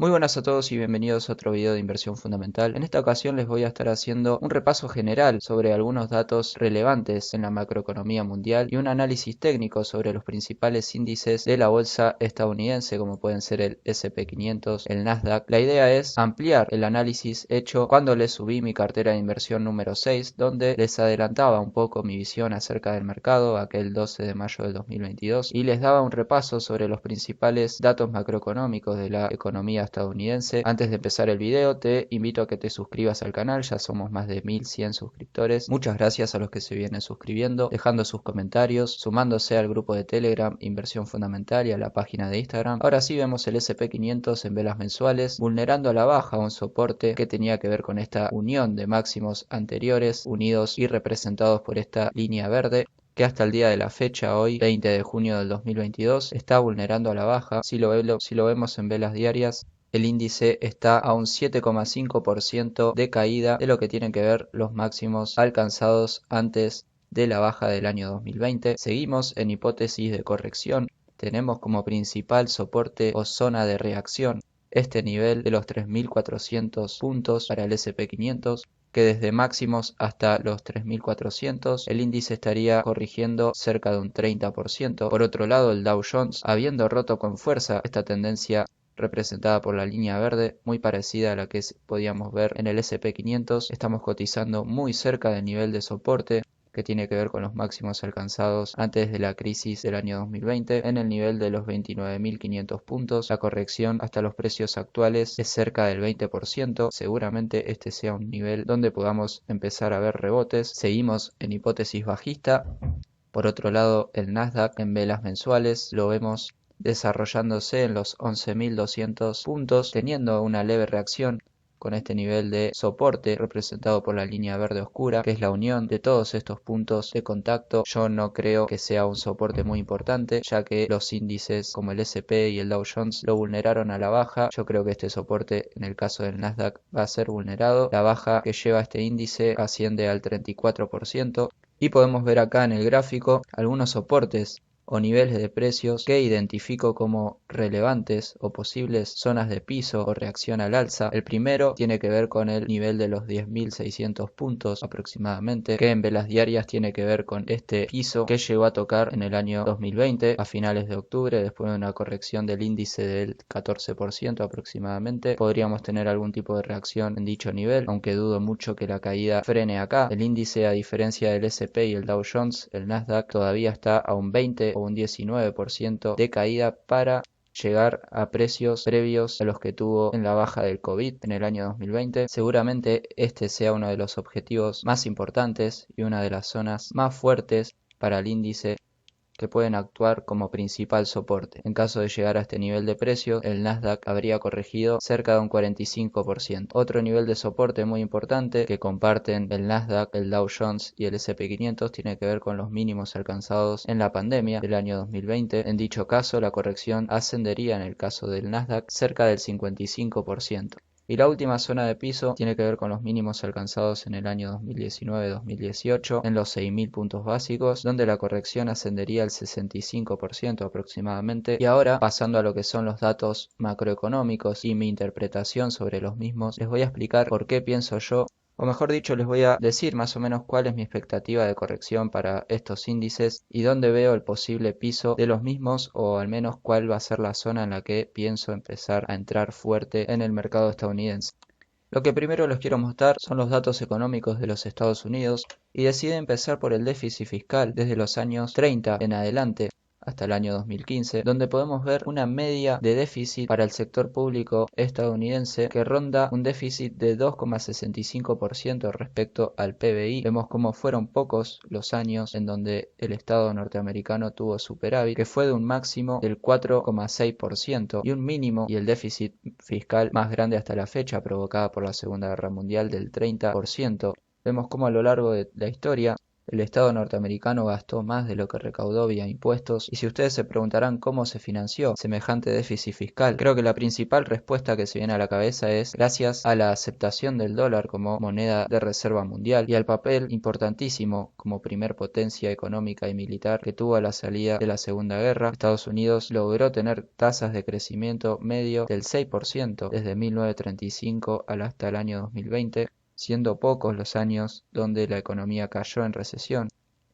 Muy buenas a todos y bienvenidos a otro video de inversión fundamental. En esta ocasión les voy a estar haciendo un repaso general sobre algunos datos relevantes en la macroeconomía mundial y un análisis técnico sobre los principales índices de la bolsa estadounidense, como pueden ser el S&P 500, el Nasdaq. La idea es ampliar el análisis hecho cuando les subí mi cartera de inversión número 6, donde les adelantaba un poco mi visión acerca del mercado aquel 12 de mayo del 2022 y les daba un repaso sobre los principales datos macroeconómicos de la economía estadounidense. Antes de empezar el video te invito a que te suscribas al canal, ya somos más de 1100 suscriptores. Muchas gracias a los que se vienen suscribiendo, dejando sus comentarios, sumándose al grupo de Telegram Inversión Fundamental y a la página de Instagram. Ahora sí vemos el S&P 500 en velas mensuales, vulnerando a la baja un soporte que tenía que ver con esta unión de máximos anteriores, unidos y representados por esta línea verde, que hasta el día de la fecha, hoy 20 de junio del 2022, está vulnerando a la baja. Si lo vemos en velas diarias, el índice está a un 7,5% de caída de lo que tienen que ver los máximos alcanzados antes de la baja del año 2020. Seguimos en hipótesis de corrección. Tenemos como principal soporte o zona de reacción este nivel de los 3.400 puntos para el S&P 500, que desde máximos hasta los 3.400 el índice estaría corrigiendo cerca de un 30%. Por otro lado, el Dow Jones, habiendo roto con fuerza esta tendencia representada por la línea verde, muy parecida a la que podíamos ver en el S&P 500, estamos cotizando muy cerca del nivel de soporte que tiene que ver con los máximos alcanzados antes de la crisis del año 2020 en el nivel de los 29.500 puntos. La corrección hasta los precios actuales es cerca del 20%. Seguramente este sea un nivel donde podamos empezar a ver rebotes. Seguimos en hipótesis bajista. Por otro lado, el Nasdaq en velas mensuales lo vemos desarrollándose en los 11.200 puntos, teniendo una leve reacción con este nivel de soporte representado por la línea verde oscura, que es la unión de todos estos puntos de contacto. Yo no creo que sea un soporte muy importante, ya que los índices como el S&P y el Dow Jones lo vulneraron a la baja. Yo creo que este soporte en el caso del Nasdaq va a ser vulnerado. La baja que lleva este índice asciende al 34%. Y podemos ver acá en el gráfico algunos soportes o niveles de precios que identifico como relevantes o posibles zonas de piso o reacción al alza. El primero tiene que ver con el nivel de los 10.600 puntos aproximadamente, que en velas diarias tiene que ver con este piso que llegó a tocar en el año 2020 a finales de octubre, después de una corrección del índice del 14% aproximadamente. Podríamos tener algún tipo de reacción en dicho nivel, aunque dudo mucho que la caída frene acá. El índice, a diferencia del S&P y el Dow Jones, el Nasdaq todavía está a un 20 o un 19% de caída para llegar a precios previos a los que tuvo en la baja del COVID en el año 2020. Seguramente este sea uno de los objetivos más importantes y una de las zonas más fuertes para el índice que pueden actuar como principal soporte. En caso de llegar a este nivel de precio, el Nasdaq habría corregido cerca de un 45%. Otro nivel de soporte muy importante que comparten el Nasdaq, el Dow Jones y el S&P 500 tiene que ver con los mínimos alcanzados en la pandemia del año 2020. En dicho caso, la corrección ascendería en el caso del Nasdaq cerca del 55%. Y la última zona de piso tiene que ver con los mínimos alcanzados en el año 2019-2018 en los 6.000 puntos básicos, donde la corrección ascendería al 65% aproximadamente. Y ahora, pasando a lo que son los datos macroeconómicos y mi interpretación sobre los mismos, les voy a explicar por qué pienso yo, o mejor dicho, les voy a decir más o menos cuál es mi expectativa de corrección para estos índices y dónde veo el posible piso de los mismos, o al menos cuál va a ser la zona en la que pienso empezar a entrar fuerte en el mercado estadounidense. Lo que primero les quiero mostrar son los datos económicos de los Estados Unidos y decidí empezar por el déficit fiscal desde los años 30 en adelante hasta el año 2015, donde podemos ver una media de déficit para el sector público estadounidense que ronda un déficit de 2,65% respecto al PBI. Vemos cómo fueron pocos los años en donde el Estado norteamericano tuvo superávit, que fue de un máximo del 4,6% y un mínimo y el déficit fiscal más grande hasta la fecha, provocada por la Segunda Guerra Mundial, del 30%. Vemos cómo a lo largo de la historia El Estado norteamericano gastó más de lo que recaudó vía impuestos, y si ustedes se preguntarán cómo se financió semejante déficit fiscal, creo que la principal respuesta que se viene a la cabeza es gracias a la aceptación del dólar como moneda de reserva mundial y al papel importantísimo como primer potencia económica y militar que tuvo a la salida de la Segunda Guerra. Estados Unidos logró tener tasas de crecimiento medio del 6% desde 1935 hasta el año 2020, siendo pocos los años donde la economía cayó en recesión.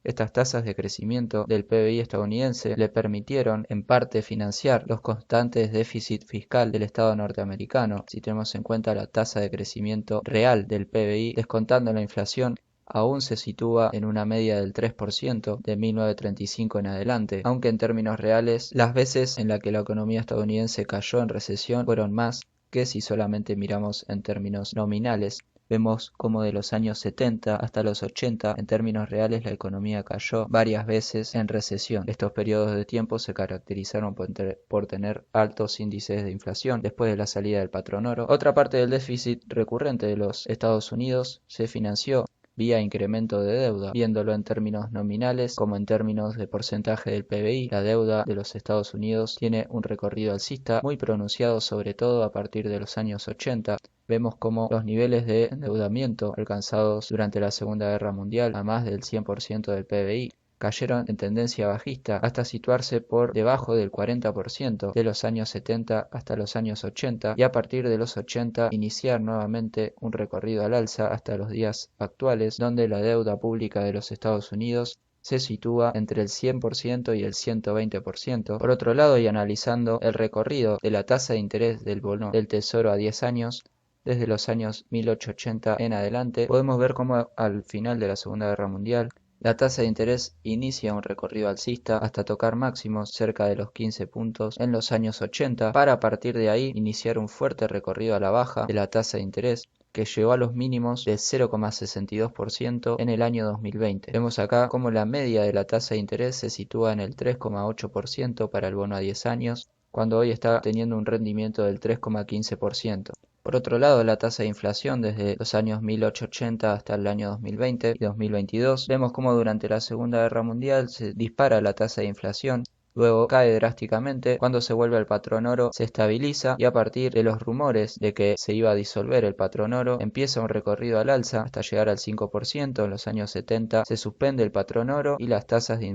Estas tasas de crecimiento del PBI estadounidense le permitieron en parte financiar los constantes déficit fiscal del Estado norteamericano. Si tenemos en cuenta la tasa de crecimiento real del PBI, descontando la inflación, aún se sitúa en una media del 3% de 1935 en adelante, aunque en términos reales las veces en las que la economía estadounidense cayó en recesión fueron más que si solamente miramos en términos nominales. Vemos como de los años 70 hasta los 80, en términos reales, la economía cayó varias veces en recesión. Estos periodos de tiempo se caracterizaron por tener altos índices de inflación después de la salida del patrón oro. Otra parte del déficit recurrente de los Estados Unidos se financió vía incremento de deuda, viéndolo en términos nominales como en términos de porcentaje del PBI. La deuda de los Estados Unidos tiene un recorrido alcista muy pronunciado, sobre todo a partir de los años 80. Vemos como los niveles de endeudamiento alcanzados durante la Segunda Guerra Mundial, a más del 100% del PBI, cayeron en tendencia bajista hasta situarse por debajo del 40% de los años 70 hasta los años 80, y a partir de los 80 iniciar nuevamente un recorrido al alza hasta los días actuales, donde la deuda pública de los Estados Unidos se sitúa entre el 100% y el 120%. Por otro lado, y analizando el recorrido de la tasa de interés del bono del Tesoro a 10 años, desde los años 1880 en adelante, podemos ver cómo al final de la Segunda Guerra Mundial la tasa de interés inicia un recorrido alcista hasta tocar máximos cerca de los 15 puntos en los años 80, para a partir de ahí iniciar un fuerte recorrido a la baja de la tasa de interés que llegó a los mínimos de 0,62% en el año 2020. Vemos acá cómo la media de la tasa de interés se sitúa en el 3,8% para el bono a 10 años, cuando hoy está teniendo un rendimiento del 3,15%. Por otro lado, la tasa de inflación desde los años 1880 hasta el año 2020 y 2022, vemos cómo durante la Segunda Guerra Mundial se dispara la tasa de inflación, luego cae drásticamente, cuando se vuelve al patrón oro se estabiliza, y a partir de los rumores de que se iba a disolver el patrón oro empieza un recorrido al alza hasta llegar al 5%. En los años 70 se suspende el patrón oro y las tasas de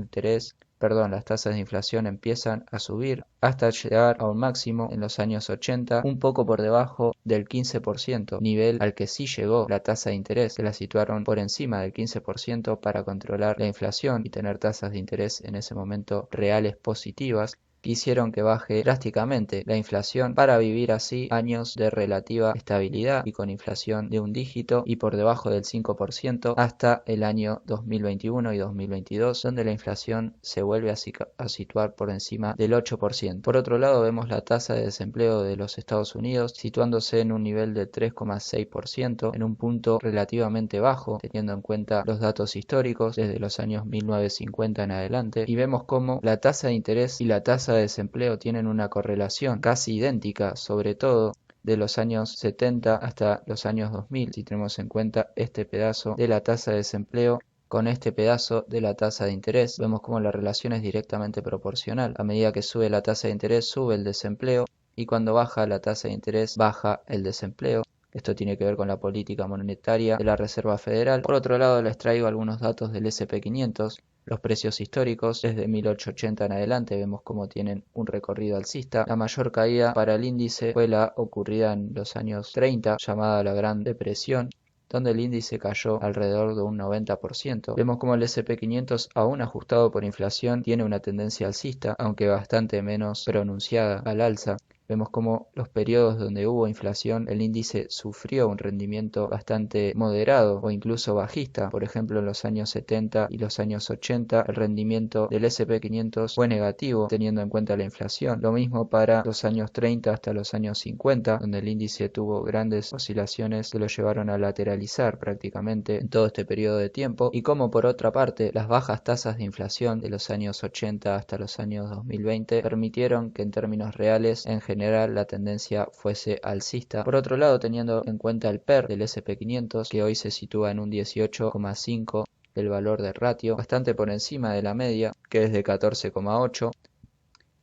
inflación empiezan a subir hasta llegar a un máximo en los años 80, un poco por debajo del 15%, nivel al que sí llegó la tasa de interés, que la situaron por encima del 15% para controlar la inflación y tener tasas de interés en ese momento reales positivas, que hicieron que baje drásticamente la inflación para vivir así años de relativa estabilidad y con inflación de un dígito y por debajo del 5% hasta el año 2021 y 2022, donde la inflación se vuelve a situar por encima del 8%. Por otro lado, vemos la tasa de desempleo de los Estados Unidos situándose en un nivel de 3,6%, en un punto relativamente bajo teniendo en cuenta los datos históricos desde los años 1950 en adelante, y vemos cómo la tasa de interés y la tasa de desempleo tienen una correlación casi idéntica, sobre todo de los años 70 hasta los años 2000, si tenemos en cuenta este pedazo de la tasa de desempleo con este pedazo de la tasa de interés. Vemos cómo la relación es directamente proporcional. A medida que sube la tasa de interés, sube el desempleo, y cuando baja la tasa de interés, baja el desempleo. Esto tiene que ver con la política monetaria de la Reserva Federal. Por otro lado, les traigo algunos datos del S&P 500. Los precios históricos desde 1880 en adelante vemos cómo tienen un recorrido alcista. La mayor caída para el índice fue la ocurrida en los años 30, llamada la Gran Depresión, donde el índice cayó alrededor de un 90%. Vemos como el S&P 500, aún ajustado por inflación, tiene una tendencia alcista, aunque bastante menos pronunciada al alza. Vemos como los periodos donde hubo inflación, el índice sufrió un rendimiento bastante moderado o incluso bajista. Por ejemplo, en los años 70 y los años 80, el rendimiento del S&P 500 fue negativo, teniendo en cuenta la inflación. Lo mismo para los años 30 hasta los años 50, donde el índice tuvo grandes oscilaciones que lo llevaron a lateralizar prácticamente en todo este periodo de tiempo. Y como por otra parte, las bajas tasas de inflación de los años 80 hasta los años 2020 permitieron que en términos reales, en general, la tendencia fuese alcista. Por otro lado, teniendo en cuenta el PER del S&P 500, que hoy se sitúa en un 18,5, del valor del ratio, bastante por encima de la media, que es de 14,8.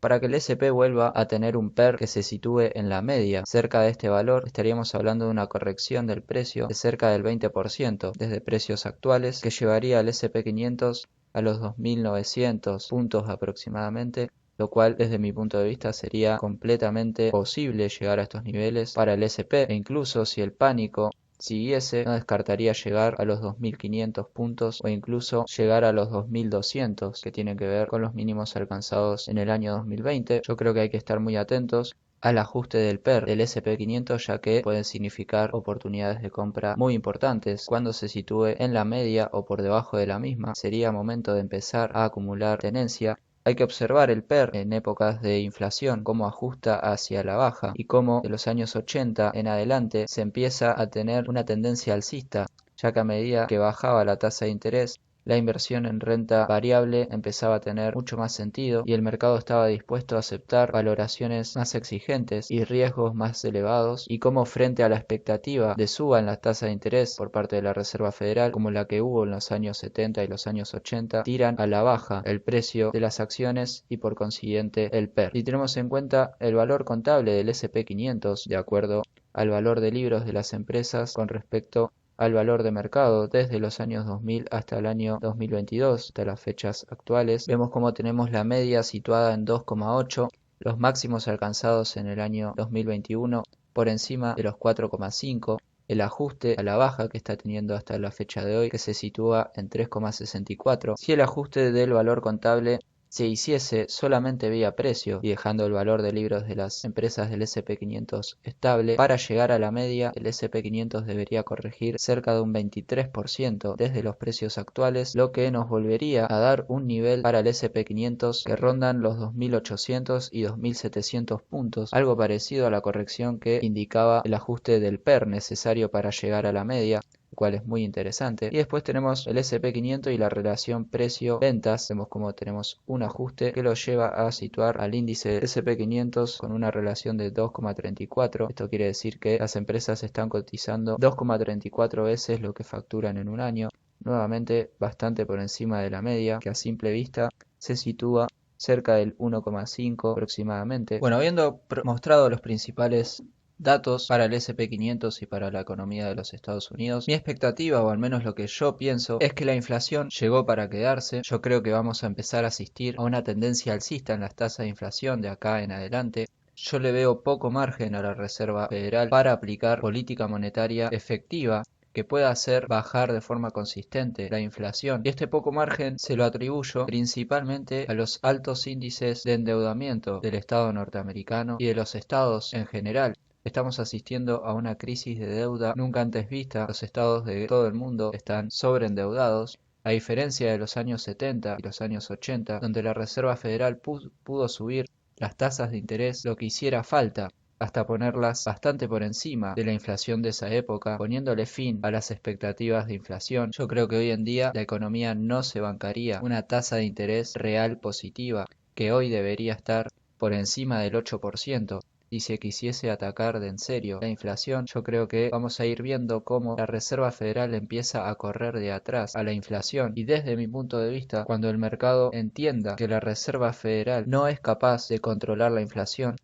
Para que el S&P vuelva a tener un PER que se sitúe en la media, cerca de este valor, estaríamos hablando de una corrección del precio de cerca del 20% desde precios actuales, que llevaría al S&P 500 a los 2.900 puntos aproximadamente, lo cual desde mi punto de vista sería completamente posible llegar a estos niveles para el S&P, e incluso si el pánico siguiese, no descartaría llegar a los 2.500 puntos o incluso llegar a los 2.200, que tienen que ver con los mínimos alcanzados en el año 2020. Yo creo que hay que estar muy atentos al ajuste del PER del S&P 500, ya que pueden significar oportunidades de compra muy importantes. Cuando se sitúe en la media o por debajo de la misma, sería momento de empezar a acumular tenencia. Hay que observar el PER en épocas de inflación, cómo ajusta hacia la baja y cómo de los años 80 en adelante se empieza a tener una tendencia alcista, ya que a medida que bajaba la tasa de interés, la inversión en renta variable empezaba a tener mucho más sentido y el mercado estaba dispuesto a aceptar valoraciones más exigentes y riesgos más elevados, y como frente a la expectativa de suba en las tasas de interés por parte de la Reserva Federal, como la que hubo en los años 70 y los años 80, tiran a la baja el precio de las acciones y por consiguiente el PER. Si tenemos en cuenta el valor contable del S&P 500 de acuerdo al valor de libros de las empresas con respecto al valor de mercado desde los años 2000 hasta el año 2022, hasta las fechas actuales, vemos cómo tenemos la media situada en 2,8, los máximos alcanzados en el año 2021 por encima de los 4,5, el ajuste a la baja que está teniendo hasta la fecha de hoy, que se sitúa en 3,64. Si el ajuste del valor contable se hiciese solamente vía precio y dejando el valor de libros de las empresas del S&P 500 estable, para llegar a la media el S&P 500 debería corregir cerca de un 23% desde los precios actuales, lo que nos volvería a dar un nivel para el S&P 500 que rondan los 2.800 y 2.700 puntos, algo parecido a la corrección que indicaba el ajuste del PER necesario para llegar a la media, cual es muy interesante. Y después tenemos el S&P 500 y la relación precio-ventas. Vemos como tenemos un ajuste que lo lleva a situar al índice del S&P 500 con una relación de 2,34. Esto quiere decir que las empresas están cotizando 2,34 veces lo que facturan en un año. Nuevamente bastante por encima de la media, que a simple vista se sitúa cerca del 1,5 aproximadamente. Bueno, habiendo mostrado los principales datos para el S&P 500 y para la economía de los Estados Unidos, mi expectativa, o al menos lo que yo pienso, es que la inflación llegó para quedarse. Yo creo que vamos a empezar a asistir a una tendencia alcista en las tasas de inflación de acá en adelante. Yo le veo poco margen a la Reserva Federal para aplicar política monetaria efectiva que pueda hacer bajar de forma consistente la inflación, y este poco margen se lo atribuyo principalmente a los altos índices de endeudamiento del Estado norteamericano y de los estados en general. Estamos asistiendo a una crisis de deuda nunca antes vista. Los estados de todo el mundo están sobreendeudados, a diferencia de los años 70 y los años 80, donde la Reserva Federal pudo subir las tasas de interés lo que hiciera falta, hasta ponerlas bastante por encima de la inflación de esa época, poniéndole fin a las expectativas de inflación. Yo creo que hoy en día la economía no se bancaría una tasa de interés real positiva, que hoy debería estar por encima del 8%. Si se quisiese atacar de en serio la inflación, yo creo que vamos a ir viendo cómo la Reserva Federal empieza a correr de atrás a la inflación, y desde mi punto de vista, cuando el mercado entienda que la Reserva Federal no es capaz de controlar la inflación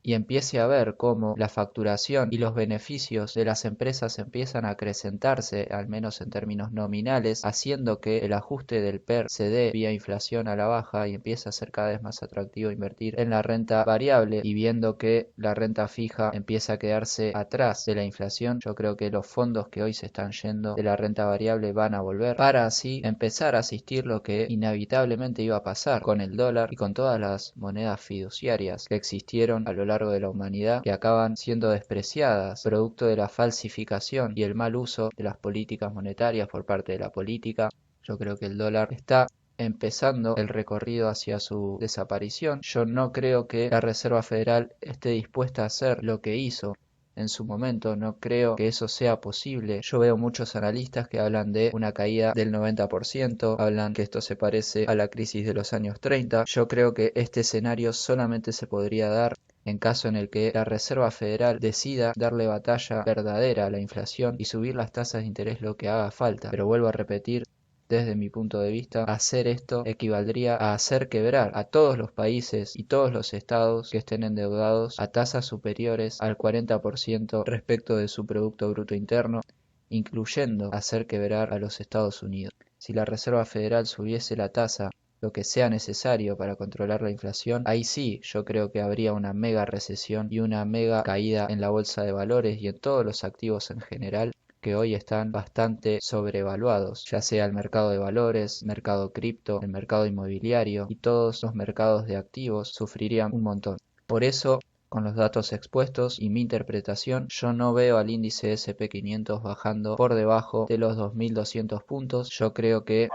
y empiece a ver cómo la facturación y los beneficios de las empresas empiezan a acrecentarse, al menos en términos nominales, haciendo que el ajuste del PER se dé vía inflación a la baja y empieza a ser cada vez más atractivo invertir en la renta variable, y viendo que la renta fija empieza a quedarse atrás de la inflación, yo creo que los fondos que hoy se están yendo de la renta variable van a volver para así empezar a asistir lo que inevitablemente iba a pasar con el dólar y con todas las monedas fiduciarias que existieron a lo largo de la humanidad, que acaban siendo despreciadas producto de la falsificación y el mal uso de las políticas monetarias por parte de la política. Yo creo que el dólar está empezando el recorrido hacia su desaparición. Yo no creo que la Reserva Federal esté dispuesta a hacer lo que hizo en su momento, no creo que eso sea posible. Yo veo muchos analistas que hablan de una caída del 90%, hablan que esto se parece a la crisis de los años 30. Yo creo que este escenario solamente se podría dar en caso en el que la Reserva Federal decida darle batalla verdadera a la inflación y subir las tasas de interés lo que haga falta. Pero vuelvo a repetir, desde mi punto de vista, hacer esto equivaldría a hacer quebrar a todos los países y todos los estados que estén endeudados a tasas superiores al 40% respecto de su Producto Bruto Interno, incluyendo hacer quebrar a los Estados Unidos. Si la Reserva Federal subiese la tasa lo que sea necesario para controlar la inflación, ahí sí yo creo que habría una mega recesión y una mega caída en la bolsa de valores y en todos los activos en general, que hoy están bastante sobrevaluados, ya sea el mercado de valores, mercado cripto, el mercado inmobiliario, y todos los mercados de activos sufrirían un montón. Por eso, con los datos expuestos y mi interpretación, yo no veo al índice S&P 500 bajando por debajo de los 2200 puntos. Yo creo que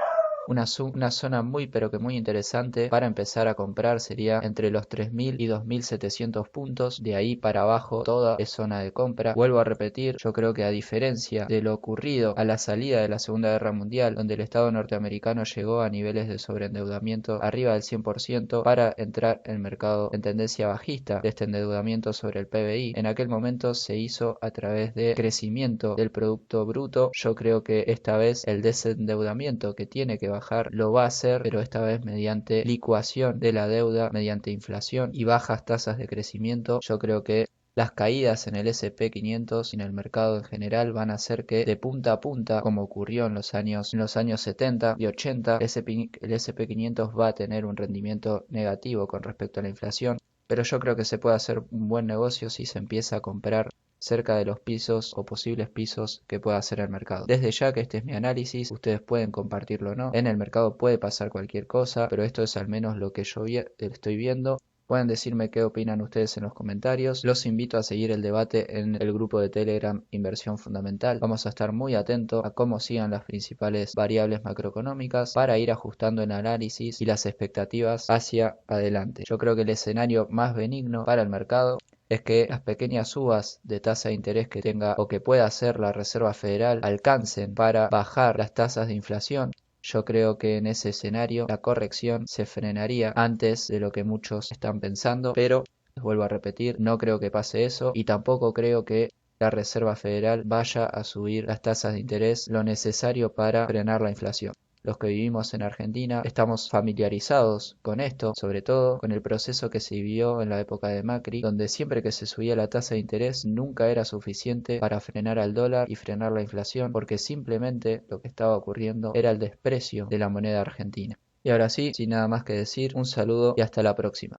una zona muy pero que muy interesante para empezar a comprar sería entre los 3000 y 2700 puntos. De ahí para abajo toda es zona de compra. Vuelvo a repetir, yo creo que a diferencia de lo ocurrido a la salida de la Segunda Guerra Mundial, donde el Estado norteamericano llegó a niveles de sobreendeudamiento arriba del 100% para entrar en el mercado en tendencia bajista de este endeudamiento sobre el PBI, en aquel momento se hizo a través de crecimiento del Producto Bruto. Yo creo que esta vez el desendeudamiento que tiene que bajar lo va a hacer, pero esta vez mediante licuación de la deuda, mediante inflación y bajas tasas de crecimiento. Yo creo que las caídas en el S&P 500 y en el mercado en general van a hacer que de punta a punta, como ocurrió en los años 70 y 80, el S&P 500 va a tener un rendimiento negativo con respecto a la inflación. Pero yo creo que se puede hacer un buen negocio si se empieza a comprar cerca de los pisos o posibles pisos que pueda hacer el mercado. Desde ya que este es mi análisis, ustedes pueden compartirlo o no. En el mercado puede pasar cualquier cosa, pero esto es al menos lo que yo estoy viendo. Pueden decirme qué opinan ustedes en los comentarios. Los invito a seguir el debate en el grupo de Telegram Inversión Fundamental. Vamos a estar muy atentos a cómo sigan las principales variables macroeconómicas para ir ajustando el análisis y las expectativas hacia adelante. Yo creo que el escenario más benigno para el mercado es que las pequeñas subas de tasa de interés que tenga o que pueda hacer la Reserva Federal alcancen para bajar las tasas de inflación. Yo creo que en ese escenario la corrección se frenaría antes de lo que muchos están pensando, pero les vuelvo a repetir, no creo que pase eso y tampoco creo que la Reserva Federal vaya a subir las tasas de interés lo necesario para frenar la inflación. Los que vivimos en Argentina estamos familiarizados con esto, sobre todo con el proceso que se vivió en la época de Macri, donde siempre que se subía la tasa de interés nunca era suficiente para frenar al dólar y frenar la inflación, porque simplemente lo que estaba ocurriendo era el desprecio de la moneda argentina. Y ahora sí, sin nada más que decir, un saludo y hasta la próxima.